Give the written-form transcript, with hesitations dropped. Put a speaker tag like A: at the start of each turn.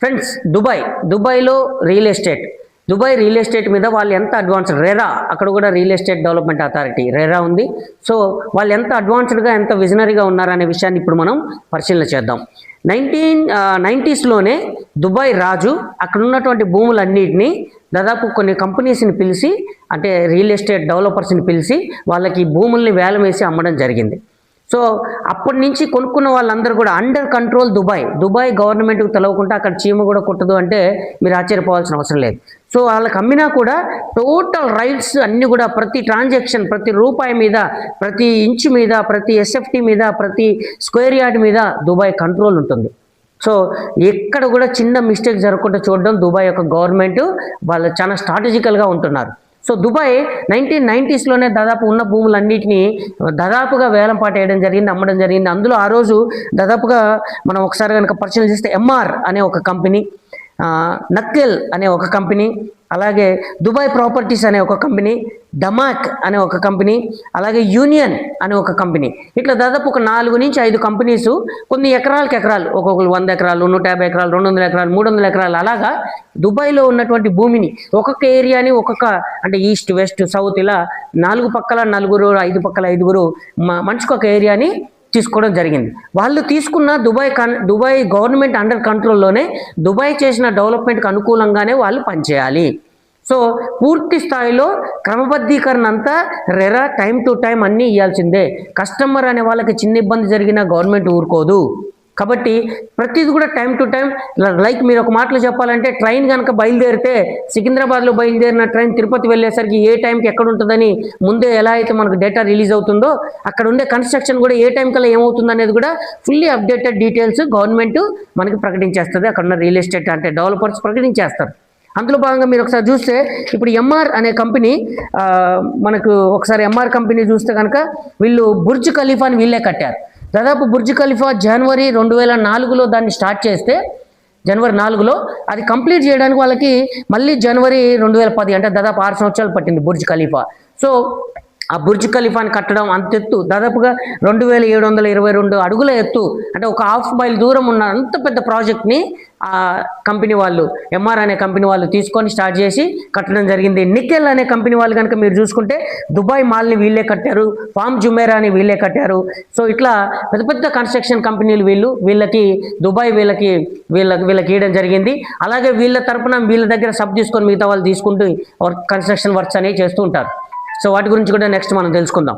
A: Friends, దుబాయ్లో real estate real estate మీద వాళ్ళు ఎంత అడ్వాన్స్డ్, రెరా అక్కడ కూడా real estate development authority RERA ఉంది. సో వాళ్ళు ఎంత అడ్వాన్స్డ్గా ఎంత విజనరీగా ఉన్నారనే విషయాన్ని ఇప్పుడు మనం పరిశీలన చేద్దాం. 1990s దుబాయ్ రాజు అక్కడ ఉన్నటువంటి భూములన్నిటినీ దాదాపు కొన్ని కంపెనీస్ని పిలిచి, అంటే రియల్ ఎస్టేట్ డెవలపర్స్ని పిలిచి వాళ్ళకి భూముల్ని వేలం వేసి అమ్మడం జరిగింది. సో అప్పటి నుంచి కొనుక్కున్న వాళ్ళందరూ కూడా అండర్ కంట్రోల్ దుబాయ్ గవర్నమెంట్కి తెలవకుండా అక్కడ చీమ కూడా కుట్టదు అంటే మీరు ఆశ్చర్యపోవాల్సిన అవసరం లేదు. సో వాళ్ళకి అమ్మినా కూడా టోటల్ రైట్స్ అన్నీ కూడా ప్రతి ట్రాన్సాక్షన్, ప్రతి రూపాయి మీద, ప్రతి ఇంచు మీద, ప్రతి ఎస్ఎఫ్టీ మీద, ప్రతి స్క్వేర్ యార్డ్ మీద దుబాయ్ కంట్రోల్ ఉంటుంది. సో ఎక్కడ కూడా చిన్న మిస్టేక్ జరగకుండా చూడడం దుబాయ్ యొక్క గవర్నమెంట్ వాళ్ళు చాలా స్ట్రాటజికల్గా ఉంటున్నారు. సో దుబాయ్ 1990s దాదాపు ఉన్న భూములన్నింటినీ దాదాపుగా వేలం పాట వేయడం జరిగింది, అమ్మడం జరిగింది. అందులో ఆ రోజు దాదాపుగా మనం ఒకసారి కనుక పరిశీలన చేస్తే ఎంఆర్ అనే ఒక కంపెనీ, నక్కెల్ అనే ఒక కంపెనీ, అలాగే దుబాయ్ ప్రాపర్టీస్ అనే ఒక కంపెనీ, డమాక్ అనే ఒక కంపెనీ, అలాగే యూనియన్ అనే ఒక కంపెనీ, ఇట్లా దాదాపు ఒక 4 నుంచి 5 కంపెనీస్ కొన్ని ఎకరాలకు ఒక్కొక్కరు 100 ఎకరాలు, 150 ఎకరాలు, 200 ఎకరాలు, 300 ఎకరాలు అలాగా దుబాయ్లో ఉన్నటువంటి భూమిని ఒక్కొక్క ఏరియాని అంటే ఈస్ట్ వెస్ట్ సౌత్ ఇలా 4 పక్కల 4, 5 పక్కల 5 మనిషికి ఒక ఏరియాని తీసుకోవడం జరిగింది. వాళ్ళు తీసుకున్న దుబాయ్ గవర్నమెంట్ అండర్ కంట్రోల్లోనే దుబాయ్ చేసిన డెవలప్మెంట్కి అనుకూలంగానే వాళ్ళు పనిచేయాలి. సో పూర్తి స్థాయిలో క్రమబద్ధీకరణ అంతా రెరా టైం టు టైం అన్నీ ఇవ్వాల్సిందే. కస్టమర్ అనే వాళ్ళకి చిన్న ఇబ్బంది జరిగినా గవర్నమెంట్ ఊరుకోదు. కాబట్టి ప్రతిది కూడా టైం టు టైం, లైక్ మీరు ఒక మాటలో చెప్పాలంటే ట్రైన్ కనుక బయలుదేరితే సికింద్రాబాద్లో బయలుదేరిన ట్రైన్ తిరుపతి వెళ్ళేసరికి ఏ టైంకి ఎక్కడ ఉంటుందని ముందే ఎలా అయితే మనకు డేటా రిలీజ్ అవుతుందో అక్కడ ఉండే కన్స్ట్రక్షన్ కూడా ఏ టైం కల్లా ఏమవుతుంది అనేది కూడా ఫుల్లీ అప్డేటెడ్ డీటెయిల్స్ గవర్నమెంట్ మనకి ప్రకటించేస్తుంది. అక్కడ ఉన్న రియల్ ఎస్టేట్ అంటే డెవలపర్స్ ప్రకటించేస్తారు. అందులో భాగంగా మీరు ఒకసారి చూస్తే ఇప్పుడు ఎంఆర్ అనే కంపెనీ, మనకు ఒకసారి ఎంఆర్ కంపెనీ చూస్తే కనుక వీళ్ళు బుర్జ్ ఖలీఫాని వీళ్ళే కట్టారు. దాదాపు బుర్జ్ ఖలీఫా జనవరి 2004లో దాన్ని స్టార్ట్ చేస్తే జనవరి 4లో అది కంప్లీట్ చేయడానికి వాళ్ళకి మళ్ళీ జనవరి 2010 అంటే దాదాపు 6 సంవత్సరాలు పట్టింది బుర్జ్ ఖలీఫా. సో ఆ బుర్జ్ ఖలీఫాని కట్టడం అంత ఎత్తు, దాదాపుగా 2722 అడుగుల ఎత్తు, అంటే ఒక ½ మైల్ దూరం ఉన్న అంత పెద్ద ప్రాజెక్ట్ని ఆ కంపెనీ వాళ్ళు, ఎంఆర్ అనే కంపెనీ వాళ్ళు తీసుకొని స్టార్ట్ చేసి కట్టడం జరిగింది. నికెల్ అనే కంపెనీ వాళ్ళు కనుక మీరు చూసుకుంటే దుబాయ్ మాల్ని వీళ్ళే కట్టారు, ఫామ్ జుమేరా అని వీళ్ళే కట్టారు. సో ఇట్లా పెద్ద పెద్ద కన్స్ట్రక్షన్ కంపెనీలు వీళ్ళకి దుబాయ్ వీళ్ళకి ఇవ్వడం జరిగింది. అలాగే వీళ్ళ తరపున వీళ్ళ దగ్గర సబ్ తీసుకొని మిగతా వాళ్ళు తీసుకుంటూ కన్స్ట్రక్షన్ వర్క్స్ అనేవి చేస్తూ ఉంటారు. సో వాటి గురించి కూడా నెక్స్ట్ మనం తెలుసుకుందాం.